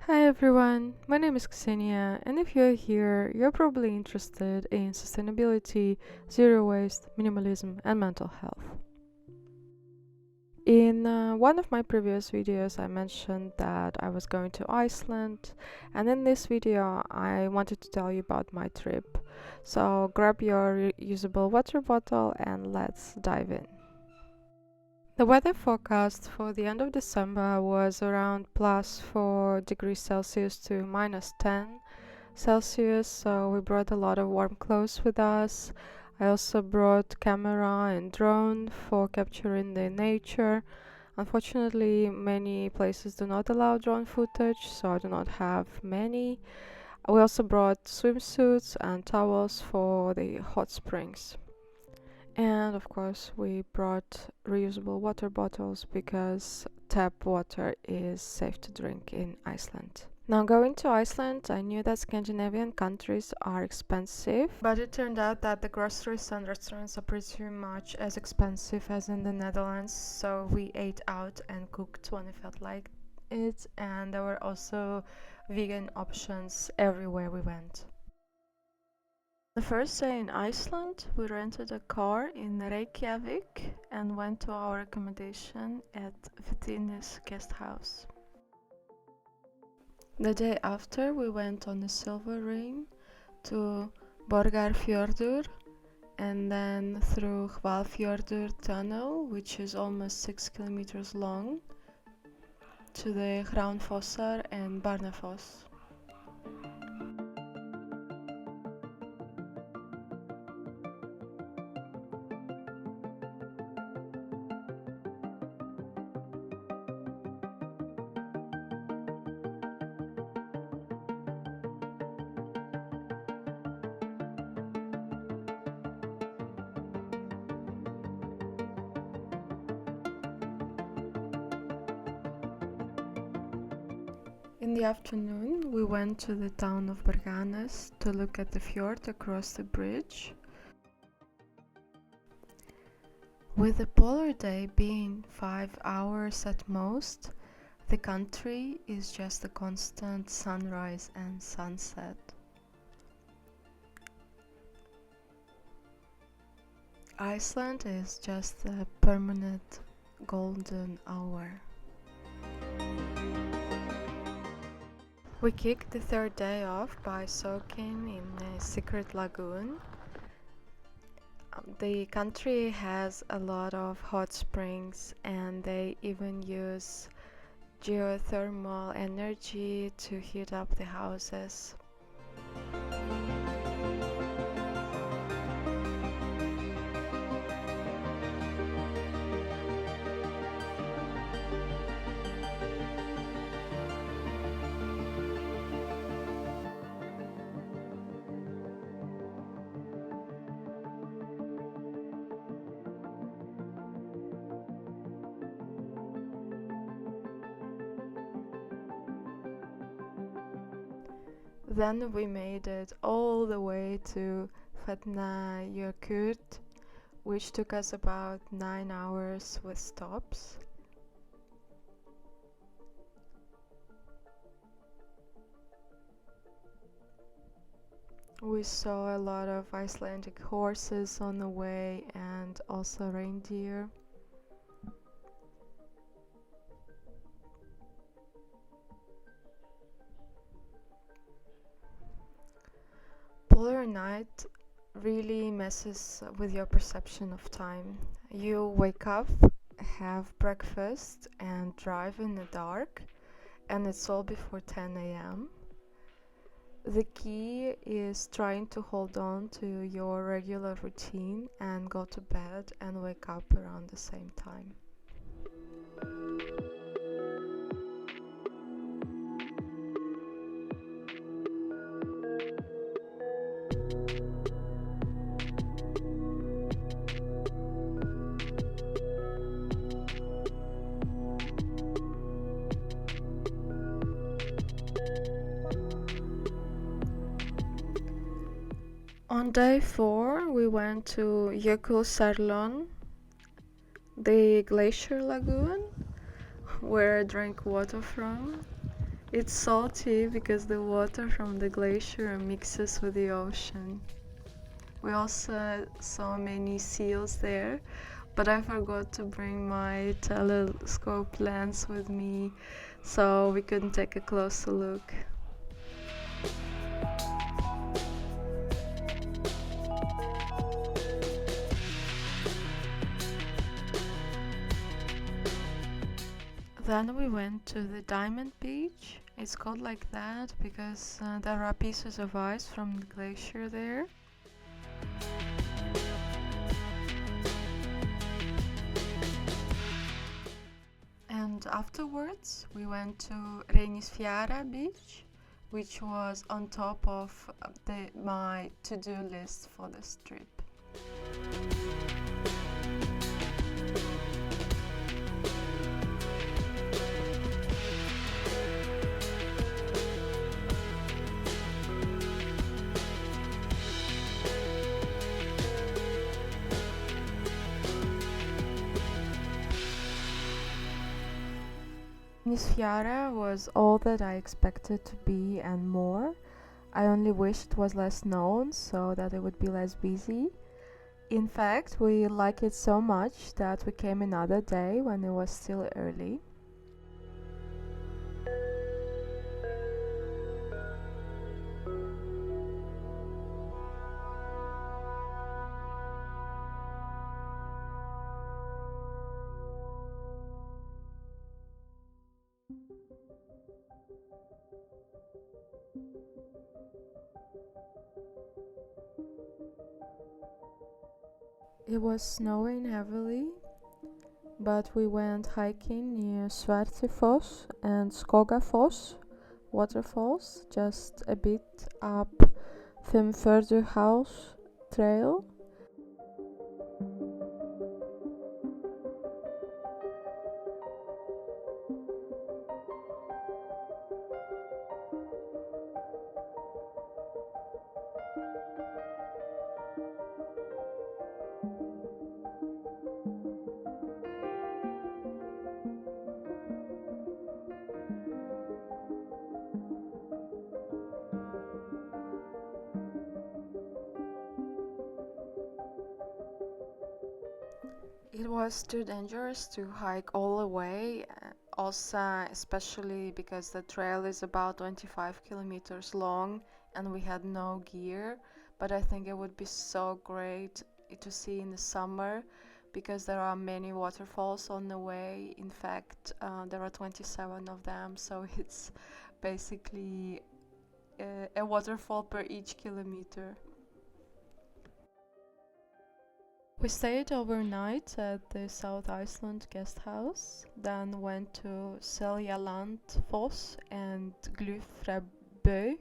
Hi everyone, my name is Ksenia, and if you're here, you're probably interested in sustainability, zero waste, minimalism, and mental health. In one of my previous videos, I mentioned that I was going to Iceland, and in this video, I wanted to tell you about my trip. So grab your reusable water bottle and let's dive in. The weather forecast for the end of December was around plus 4 degrees Celsius to minus 10 Celsius, so we brought a lot of warm clothes with us. I also brought camera and drone for capturing the nature. Unfortunately, many places do not allow drone footage, so I do not have many. We also brought swimsuits and towels for the hot springs. And of course, we brought reusable water bottles because tap water is safe to drink in Iceland. Now, going to Iceland, I knew that Scandinavian countries are expensive, but it turned out that the groceries and restaurants are pretty much as expensive as in the Netherlands, so we ate out and cooked when we felt like it, and there were also vegan options everywhere we went. The first day in Iceland, we rented a car in Reykjavik and went to our accommodation at Beanies guest house. The day after, we went on a silver ring to Borgarfjörður and then through Hvalfjörður tunnel, which is almost 6 kilometers long, to the Hraunfossar and Barnafoss. In the afternoon, we went to the town of Berganes to look at the fjord across the bridge. With the polar day being 5 hours at most, the country is just a constant sunrise and sunset. Iceland is just a permanent golden hour. We kicked the third day off by soaking in a secret lagoon. The country has a lot of hot springs and they even use geothermal energy to heat up the houses. Then we made it all the way to Vatnajökull, which took us about 9 hours with stops. We saw a lot of Icelandic horses on the way and also reindeer. Polar night really messes with your perception of time. You wake up, have breakfast, and drive in the dark, and it's all before 10 a.m. The key is trying to hold on to your regular routine and go to bed and wake up around the same time. On day 4, we went to Jökulsárlón, the glacier lagoon, where I drank water from. It's salty because the water from the glacier mixes with the ocean. We also saw many seals there, but I forgot to bring my telescope lens with me, so we couldn't take a closer look. Then we went to the Diamond Beach. It's called like that because there are pieces of ice from the glacier there. And afterwards we went to Renisfiara Beach, which was on top of my to-do list for this trip. Renisfiara was all that I expected to be and more. I only wished it was less known so that it would be less busy. In fact, we liked it so much that we came another day when it was still early. It was snowing heavily, but we went hiking near Svartifoss and Skogafoss waterfalls, just a bit up Fimmvörðuháls trail. It was too dangerous to hike all the way, also especially because the trail is about 25 kilometers long and we had no gear, but I think it would be so great to see in the summer because there are many waterfalls on the way. In fact, there are 27 of them, so it's basically a waterfall per each kilometer. We stayed overnight at the South Iceland guest house, then went to Seljalandsfoss and Glufrabø.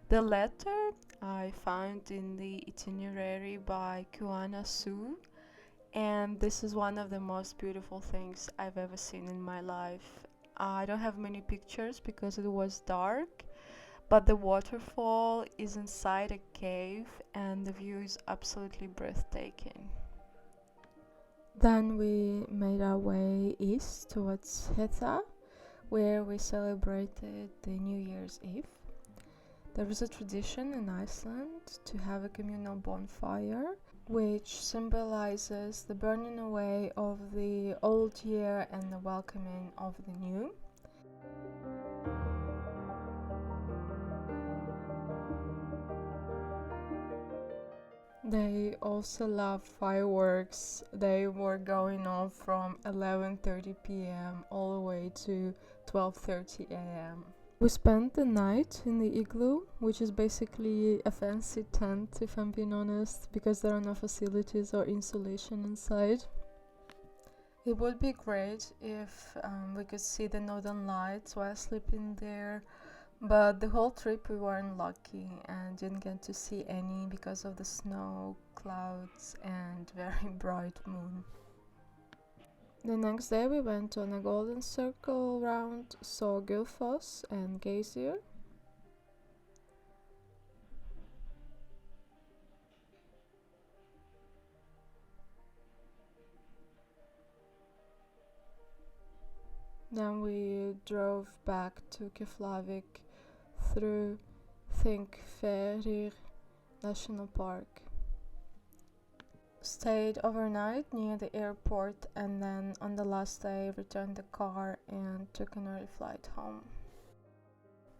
The latter I found in the itinerary by Kuana Su, and this is one of the most beautiful things I've ever seen in my life. I don't have many pictures because it was dark, but the waterfall is inside a cave and the view is absolutely breathtaking. Then we made our way east towards Hetta, where we celebrated the New Year's Eve. There is a tradition in Iceland to have a communal bonfire, which symbolizes the burning away of the old year and the welcoming of the new. They also love fireworks. They were going off from 11:30 p.m. all the way to 12:30 a.m. We spent the night in the igloo, which is basically a fancy tent, if I'm being honest, because there are no facilities or insulation inside. It would be great if we could see the northern lights while sleeping there, but the whole trip we weren't lucky and didn't get to see any because of the snow, clouds and very bright moon. The next day we went on a golden circle round, saw Gullfoss and Geysir. Then we drove back to Keflavik through Þingvellir National Park. Stayed overnight near the airport, and then on the last day returned the car and took an early flight home.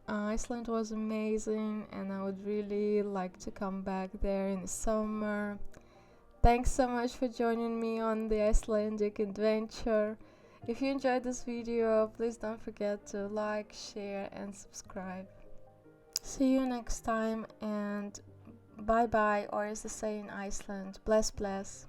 Iceland was amazing, and I would really like to come back there in the summer. Thanks so much for joining me on the Icelandic adventure. If you enjoyed this video, please don't forget to like, share and subscribe. See you next time, and bye bye, or as they say in Iceland, bless bless.